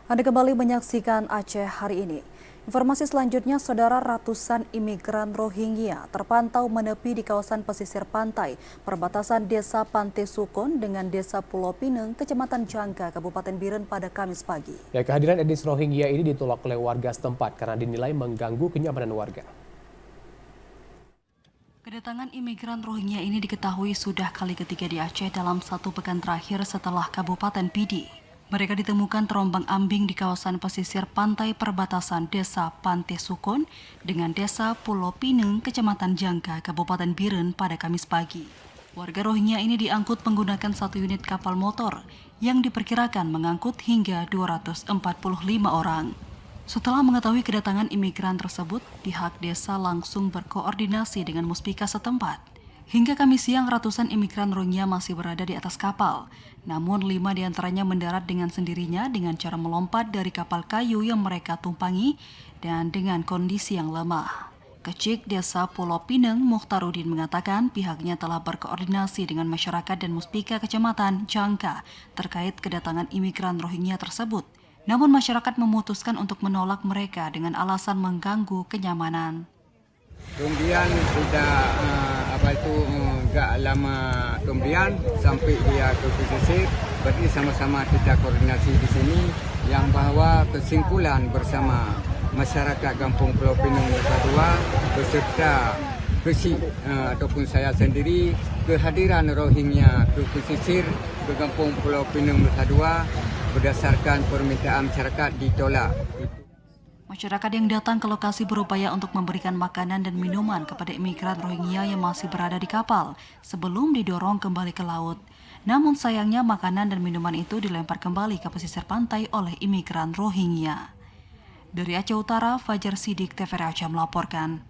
Anda kembali menyaksikan Aceh hari ini. Informasi selanjutnya, saudara, ratusan imigran Rohingya terpantau menepi di kawasan pesisir pantai perbatasan Desa Pantai Sukon dengan Desa Pulau Pineng, Kecamatan Jangka, Kabupaten Biren pada Kamis pagi. Ya, kehadiran etnis Rohingya ini ditolak oleh warga setempat karena dinilai mengganggu kenyamanan warga. Kedatangan imigran Rohingya ini diketahui sudah kali ketiga di Aceh dalam satu pekan terakhir setelah Kabupaten Pidi. Mereka ditemukan terombang-ambing di kawasan pesisir pantai perbatasan Desa Pantai Sukon dengan Desa Pulau Pineng, Kecamatan Jangka, Kabupaten Biren pada Kamis pagi. Warga Rohingya ini diangkut menggunakan satu unit kapal motor yang diperkirakan mengangkut hingga 245 orang. Setelah mengetahui kedatangan imigran tersebut, pihak desa langsung berkoordinasi dengan muspika setempat. Hingga Kamis siang, ratusan imigran Rohingya masih berada di atas kapal. Namun 5 diantaranya mendarat dengan sendirinya dengan cara melompat dari kapal kayu yang mereka tumpangi dan dengan kondisi yang lemah. Kecik Desa Pulau Pineng, Mukhtarudin mengatakan pihaknya telah berkoordinasi dengan masyarakat dan muspika Kecamatan Jangka terkait kedatangan imigran Rohingya tersebut. Namun masyarakat memutuskan untuk menolak mereka dengan alasan mengganggu kenyamanan. Kemudian sudah agak lama kemudian sampai dia ke pesisir, berarti sama-sama kita koordinasi di sini yang bahwa kesimpulan bersama masyarakat Kampung Pulau Pineng Nusa Dua beserta Kesi ataupun saya sendiri kehadiran Rohingya ke pesisir ke Kampung Pulau Pineng Nusa Dua berdasarkan permintaan masyarakat ditolak. Masyarakat yang datang ke lokasi berupaya untuk memberikan makanan dan minuman kepada imigran Rohingya yang masih berada di kapal sebelum didorong kembali ke laut. Namun sayangnya makanan dan minuman itu dilempar kembali ke pesisir pantai oleh imigran Rohingya. Dari Aceh Utara, Fajar Sidik, TVRI Aceh melaporkan.